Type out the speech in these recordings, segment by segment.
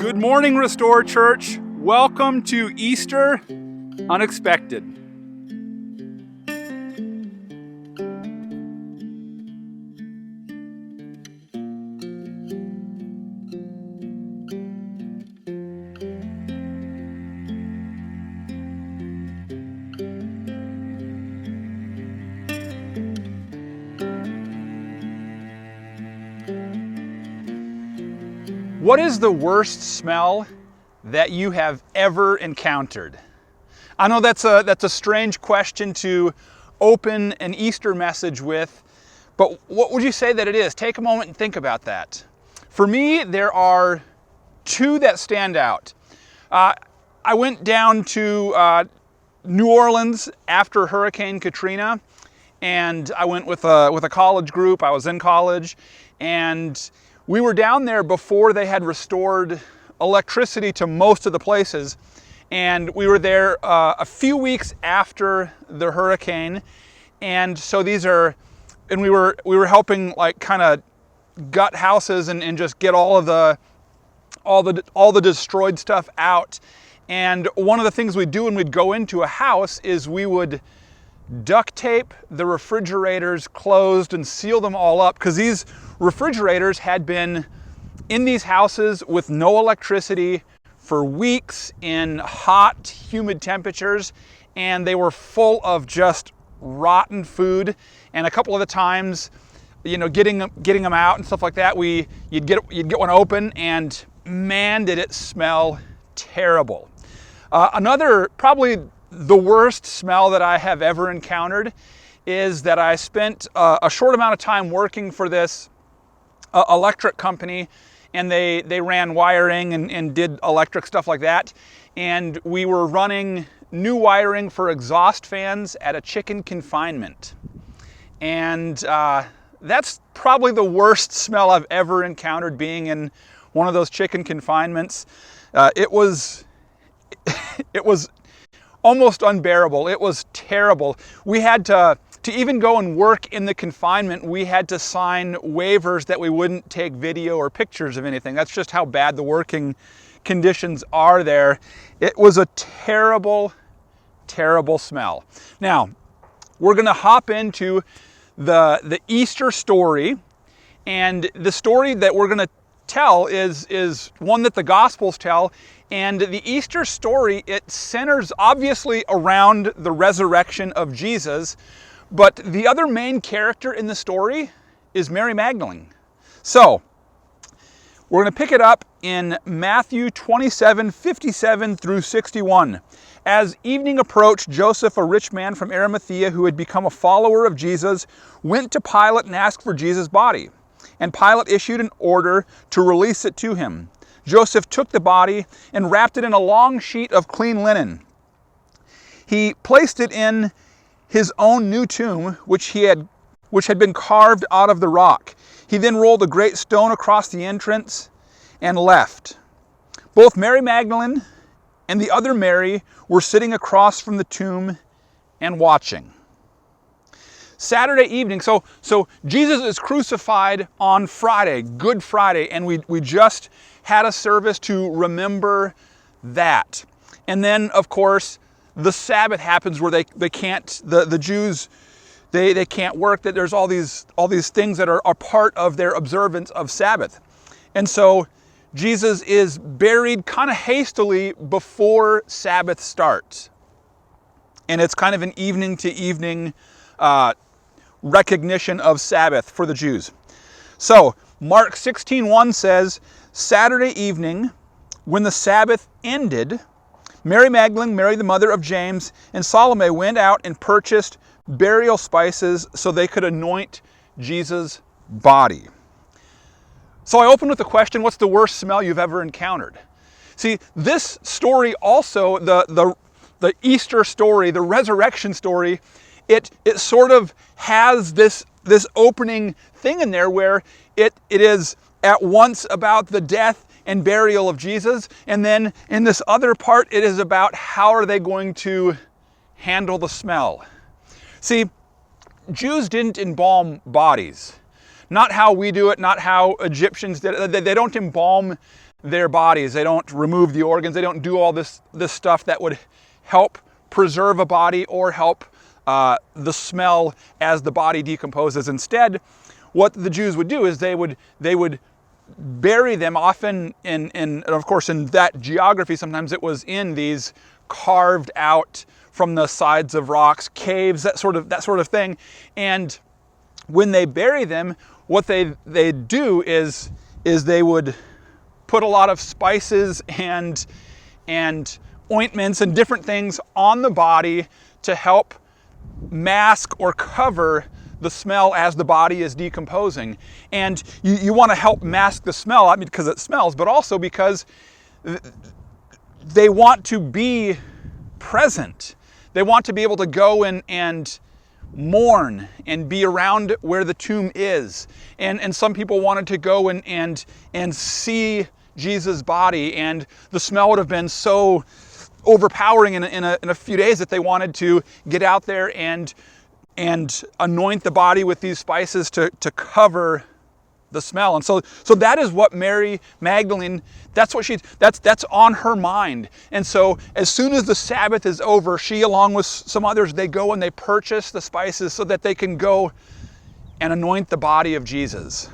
Good morning, Restore Church. Welcome to Easter Unexpected. What is the worst smell that you have ever encountered? I know that's a strange question to open an Easter message with, but what would you say that it is? Take a moment and think about that. For me, there are two that stand out. I went down to New Orleans after Hurricane Katrina, and I went with a college group. I was in college, and we were down there before they had restored electricity to most of the places, and we were there a few weeks after the hurricane, and so we were helping like kind of gut houses and just get all the destroyed stuff out. And one of the things we'd do when we'd go into a house is we would duct tape the refrigerators closed and seal them all up, because these refrigerators had been in these houses with no electricity for weeks in hot, humid temperatures, and they were full of just rotten food. And a couple of the times, getting them out and stuff like that, you'd get one open, and man, did it smell terrible. Another, probably the worst smell that I have ever encountered is that I spent a short amount of time working for this electric company, and they ran wiring and did electric stuff like that. And we were running new wiring for exhaust fans at a chicken confinement. And that's probably the worst smell I've ever encountered, being in one of those chicken confinements. It was almost unbearable. It was terrible. We had to even go and work in the confinement, we had to sign waivers that we wouldn't take video or pictures of anything. That's just how bad the working conditions are there. It was a terrible, terrible smell. Now, we're going to hop into the Easter story, and the story that we're going to tell is one that the Gospels tell. And the Easter story, it centers obviously around the resurrection of Jesus, but the other main character in the story is Mary Magdalene. So, we're going to pick it up in Matthew 27:57 through 61. As evening approached, Joseph, a rich man from Arimathea who had become a follower of Jesus, went to Pilate and asked for Jesus' body. And Pilate issued an order to release it to him. Joseph took the body and wrapped it in a long sheet of clean linen. He placed it in his own new tomb, which had been carved out of the rock. He then rolled a great stone across the entrance and left. Both Mary Magdalene and the other Mary were sitting across from the tomb and watching. Saturday evening, so Jesus is crucified on Friday, Good Friday, and we just had a service to remember that. And then, of course, the Sabbath happens where they can't, the Jews, they can't work, that there's all these things that are part of their observance of Sabbath. And so Jesus is buried kind of hastily before Sabbath starts. And it's kind of an evening to evening recognition of Sabbath for the Jews. So Mark 16:1 says, Saturday evening, when the Sabbath ended, Mary Magdalene, Mary the mother of James, and Salome went out and purchased burial spices so they could anoint Jesus' body. So I open with the question, what's the worst smell you've ever encountered? See, this story also, the Easter story, the resurrection story, it sort of has this opening thing in there where it is at once about the death and burial of Jesus, and then in this other part it is about how are they going to handle the smell. See, Jews didn't embalm bodies. Not how we do it, not how Egyptians did it. They don't embalm their bodies. They don't remove the organs. They don't do all this stuff that would help preserve a body or help the smell as the body decomposes. Instead, what the Jews would do is they would bury them, often and of course in that geography sometimes it was in these carved out from the sides of rocks, caves, that sort of thing. And when they bury them, what they do is they would put a lot of spices and ointments and different things on the body to help mask or cover the smell as the body is decomposing. And you want to help mask the smell, I mean, because it smells, but also because they want to be present. They want to be able to go and mourn and be around where the tomb is. And some people wanted to go and see Jesus' body, and the smell would have been so overpowering in a few days that they wanted to get out there and anoint the body with these spices to cover the smell. And so that is what Mary Magdalene, that's on her mind. And so as soon as the Sabbath is over, she, along with some others, they go and they purchase the spices so that they can go and anoint the body of Jesus.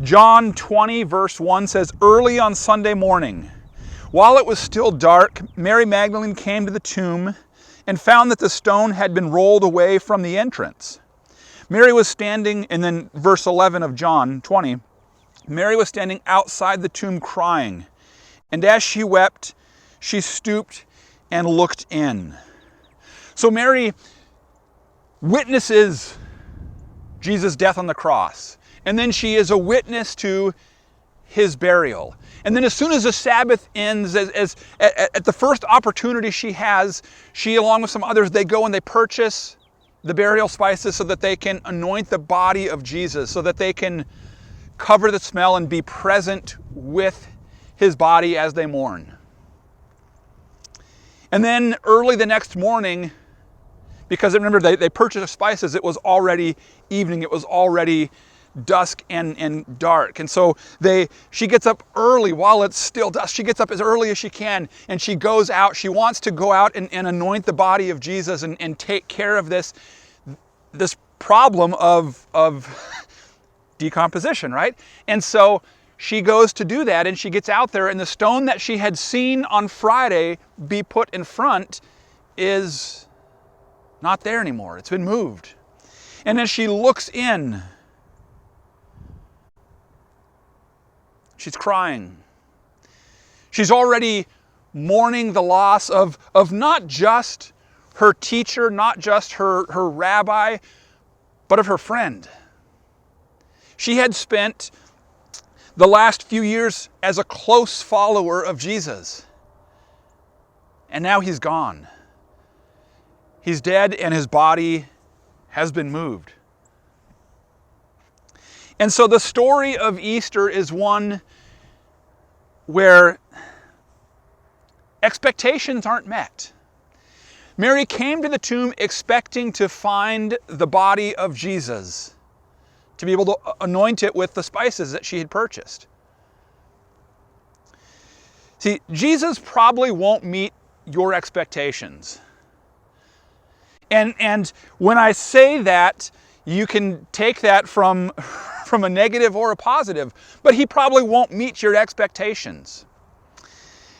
John 20 verse 1 says, "Early on Sunday morning, while it was still dark, Mary Magdalene came to the tomb and found that the stone had been rolled away from the entrance. Mary was standing," and then verse 11 of John 20, "Mary was standing outside the tomb crying, and as she wept, she stooped and looked in." So Mary witnesses Jesus' death on the cross, and then she is a witness to his burial. And then as soon as the Sabbath ends, at the first opportunity she has, she, along with some others, they go and they purchase the burial spices so that they can anoint the body of Jesus, so that they can cover the smell and be present with his body as they mourn. And then early the next morning, because remember they purchased spices, it was already evening, it was already dusk and dark. And so she gets up early while it's still dusk. She gets up as early as she can, and she goes out. She wants to go out and anoint the body of Jesus and take care of this problem of decomposition, right? And so she goes to do that, and she gets out there, and the stone that she had seen on Friday be put in front is not there anymore. It's been moved. And as she looks in, she's crying. She's already mourning the loss of not just her teacher, not just her rabbi, but of her friend. She had spent the last few years as a close follower of Jesus. And now he's gone. He's dead, and his body has been moved. And so the story of Easter is one where expectations aren't met. Mary came to the tomb expecting to find the body of Jesus, to be able to anoint it with the spices that she had purchased. See, Jesus probably won't meet your expectations. And when I say that, you can take that from a negative or a positive, but he probably won't meet your expectations.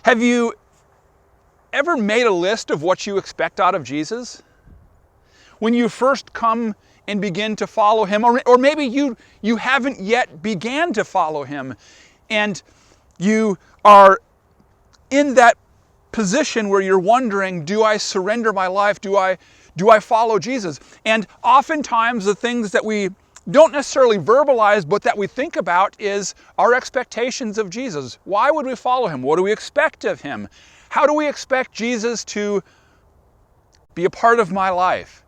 Have you ever made a list of what you expect out of Jesus? When you first come and begin to follow him, or maybe you haven't yet began to follow him, and you are in that position where you're wondering, do I surrender my life? Do I follow Jesus? And oftentimes the things that we don't necessarily verbalize, but that we think about is our expectations of Jesus. Why would we follow him? What do we expect of him? How do we expect Jesus to be a part of my life?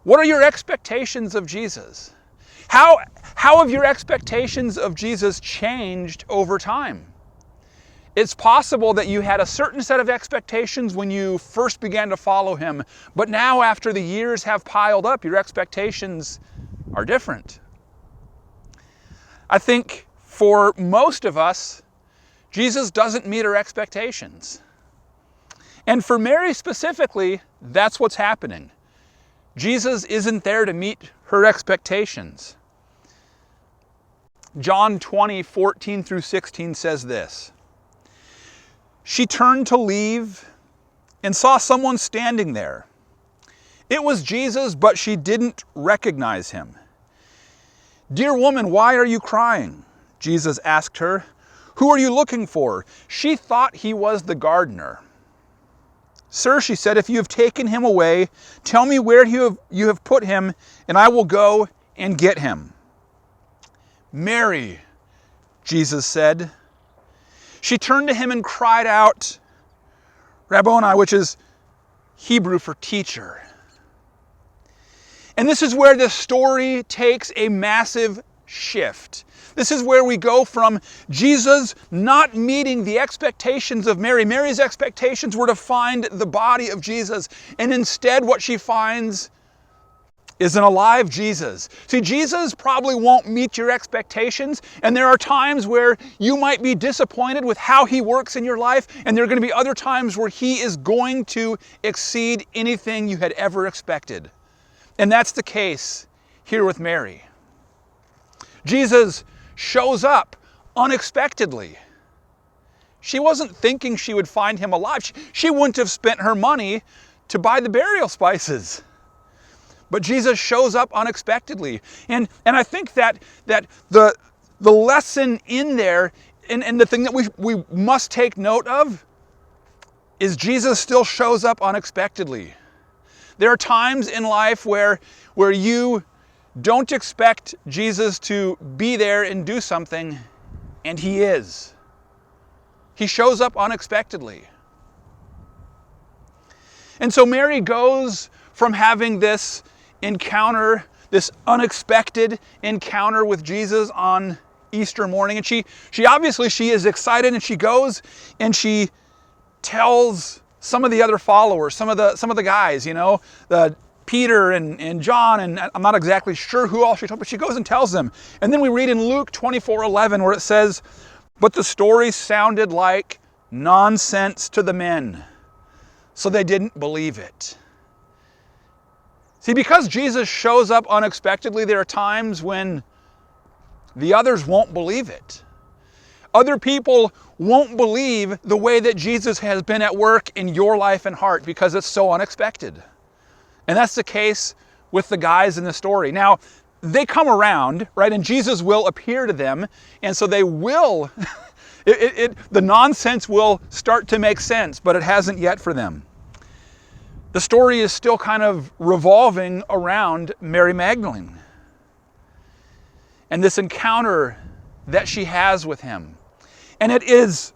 What are your expectations of Jesus? How have your expectations of Jesus changed over time? It's possible that you had a certain set of expectations when you first began to follow him, but now after the years have piled up, your expectations are different. I think for most of us, Jesus doesn't meet our expectations. And for Mary specifically, that's what's happening. Jesus isn't there to meet her expectations. John 20:14 through 16 says this. She turned to leave and saw someone standing there. It was Jesus, but she didn't recognize him. "Dear woman, why are you crying?" Jesus asked her. "Who are you looking for?" She thought he was the gardener. "Sir," she said, "if you have taken him away, tell me where you have put him, and I will go and get him." "Mary," Jesus said. She turned to him and cried out, "Rabboni," which is Hebrew for teacher. And this is where the story takes a massive shift. This is where we go from Jesus not meeting the expectations of Mary. Mary's expectations were to find the body of Jesus. And instead what she finds is an alive Jesus. See, Jesus probably won't meet your expectations. And there are times where you might be disappointed with how he works in your life. And there are going to be other times where he is going to exceed anything you had ever expected. And that's the case here with Mary. Jesus shows up unexpectedly. She wasn't thinking she would find him alive. She wouldn't have spent her money to buy the burial spices. But Jesus shows up unexpectedly. And I think that the lesson in there, and the thing that we must take note of, is Jesus still shows up unexpectedly. There are times in life where you don't expect Jesus to be there and do something, and he is. He shows up unexpectedly. And so Mary goes from having this encounter, this unexpected encounter with Jesus on Easter morning, and she obviously is excited, and she goes and she tells some of the other followers, some of the guys, the Peter and John, and I'm not exactly sure who all she told, but she goes and tells them. And then we read in Luke 24:11 where it says, "But the story sounded like nonsense to the men, so they didn't believe it." See, because Jesus shows up unexpectedly, there are times when the others won't believe it. Other people won't believe the way that Jesus has been at work in your life and heart because it's so unexpected. And that's the case with the guys in the story. Now, they come around, right? And Jesus will appear to them. And so they will, the nonsense will start to make sense, but it hasn't yet for them. The story is still kind of revolving around Mary Magdalene and this encounter that she has with him. And it is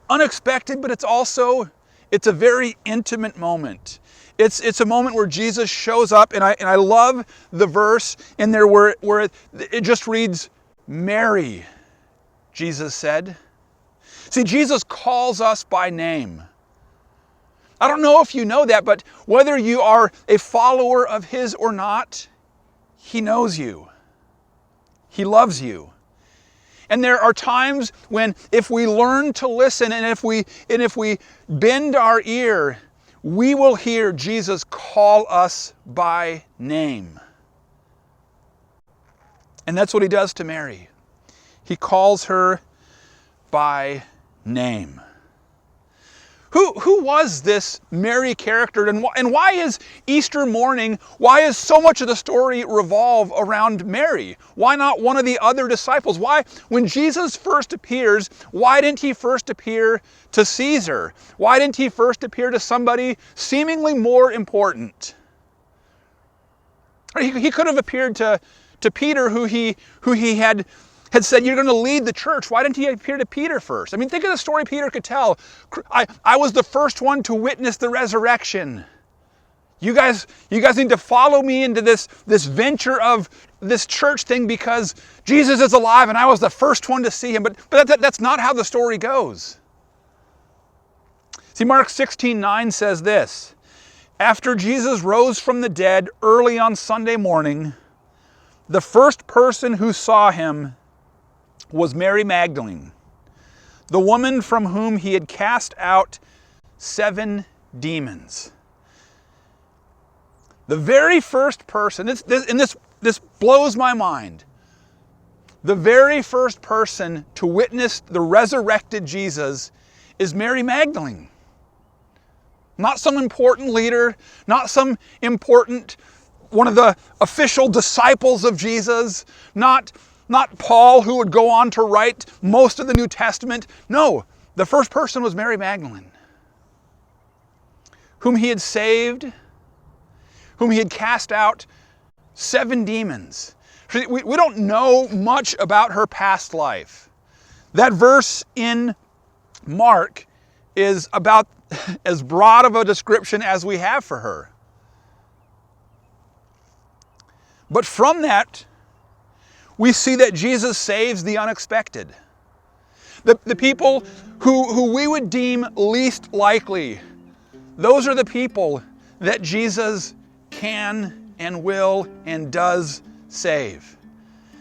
unexpected, but it's a very intimate moment. It's a moment where Jesus shows up, and I love the verse in there where it just reads, "Mary," Jesus said. See, Jesus calls us by name. I don't know if you know that, but whether you are a follower of his or not, he knows you. He loves you. And there are times when if we learn to listen and if we bend our ear, we will hear Jesus call us by name. And that's what he does to Mary. He calls her by name. Who was this Mary character, and why is Easter morning, why is so much of the story revolve around Mary? Why not one of the other disciples? Why, when Jesus first appears, why didn't he first appear to Caesar? Why didn't he first appear to somebody seemingly more important? He could have appeared to Peter, who he had said, "You're going to lead the church." Why didn't he appear to Peter first? I mean, think of the story Peter could tell. I was the first one to witness the resurrection. You guys need to follow me into this venture of this church thing because Jesus is alive and I was the first one to see him. But that's not how the story goes. See, Mark 16:9 says this, "After Jesus rose from the dead early on Sunday morning, the first person who saw him was Mary Magdalene, the woman from whom he had cast out 7 demons. The very first person, this blows my mind. The very first person to witness the resurrected Jesus is Mary Magdalene. Not some important leader, not some important one of the official disciples of Jesus, not Paul, who would go on to write most of the New Testament. No, the first person was Mary Magdalene, whom he had saved, whom he had cast out 7 demons. We don't know much about her past life. That verse in Mark is about as broad of a description as we have for her. But from that, we see that Jesus saves the unexpected. The people who we would deem least likely, those are the people that Jesus can and will and does save.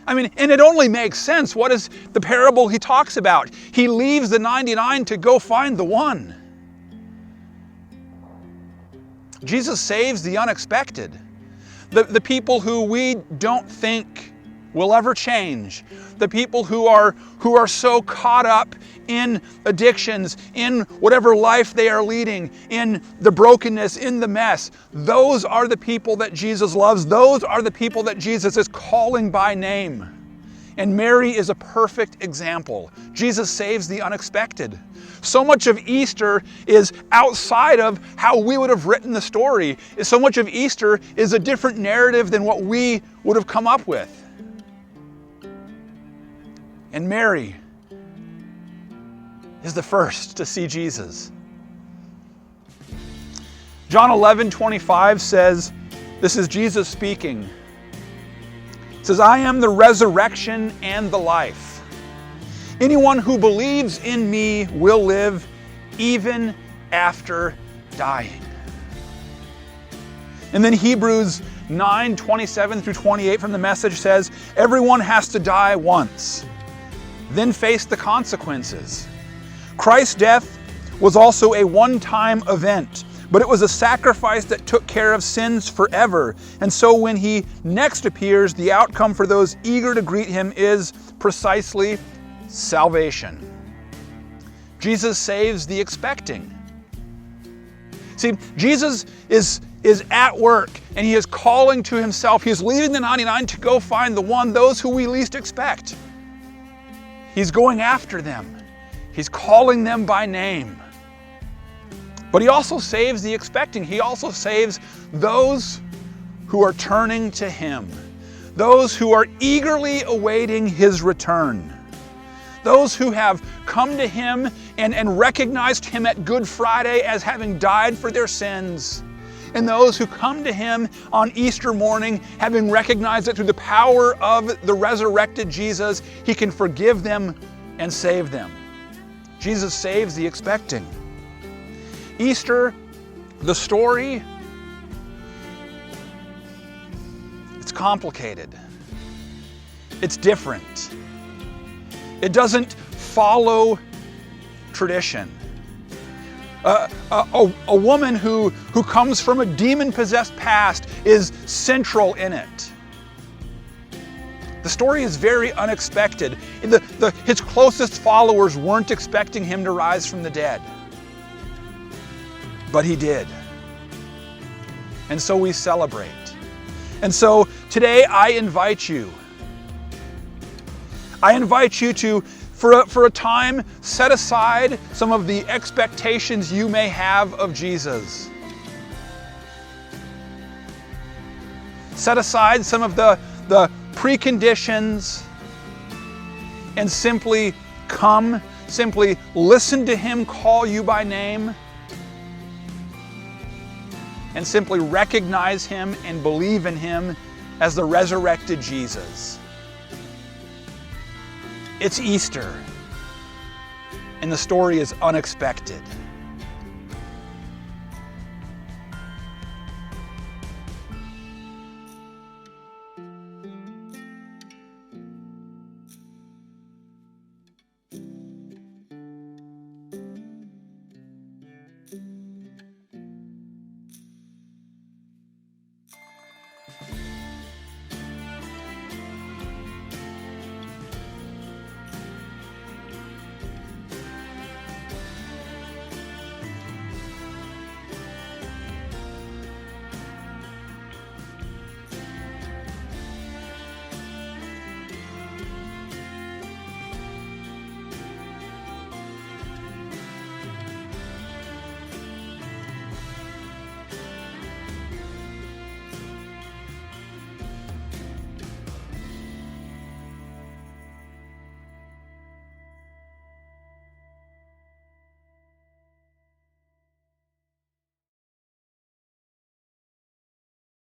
I mean, and it only makes sense. What is the parable he talks about? He leaves the 99 to go find the one. Jesus saves the unexpected. The people who we don't think will ever change. The people who are so caught up in addictions, in whatever life they are leading, in the brokenness, in the mess. Those are the people that Jesus loves. Those are the people that Jesus is calling by name. And Mary is a perfect example. Jesus saves the unexpected. So much of Easter is outside of how we would have written the story. So much of Easter is a different narrative than what we would have come up with. And Mary is the first to see Jesus. John 11:25 says, this is Jesus speaking. It says, I am the resurrection and the life. Anyone who believes in me will live even after dying. And then Hebrews 9:27 through 28 from the Message says, everyone has to die once, then face the consequences. Christ's death was also a one-time event, but it was a sacrifice that took care of sins forever. And so when he next appears, the outcome for those eager to greet him is precisely salvation. Jesus saves the expecting. See, Jesus is at work and he is calling to himself. He is leaving the 99 to go find the one, those who we least expect. He's going after them. He's calling them by name. But he also saves the expecting. He also saves those who are turning to him, those who are eagerly awaiting his return, those who have come to him and recognized him at Good Friday as having died for their sins, and those who come to him on Easter morning having recognized that through the power of the resurrected Jesus, he can forgive them and save them. Jesus saves the expecting. Easter, the story, it's complicated. It's different. It doesn't follow tradition. A woman who comes from a demon-possessed past is central in it. The story is very unexpected. His closest followers weren't expecting him to rise from the dead. But he did. And so we celebrate. And so today I invite you to, for a time, set aside some of the expectations you may have of Jesus. Set aside some of the preconditions and simply come, simply listen to him call you by name, and simply recognize him and believe in him as the resurrected Jesus. It's Easter, and the story is unexpected.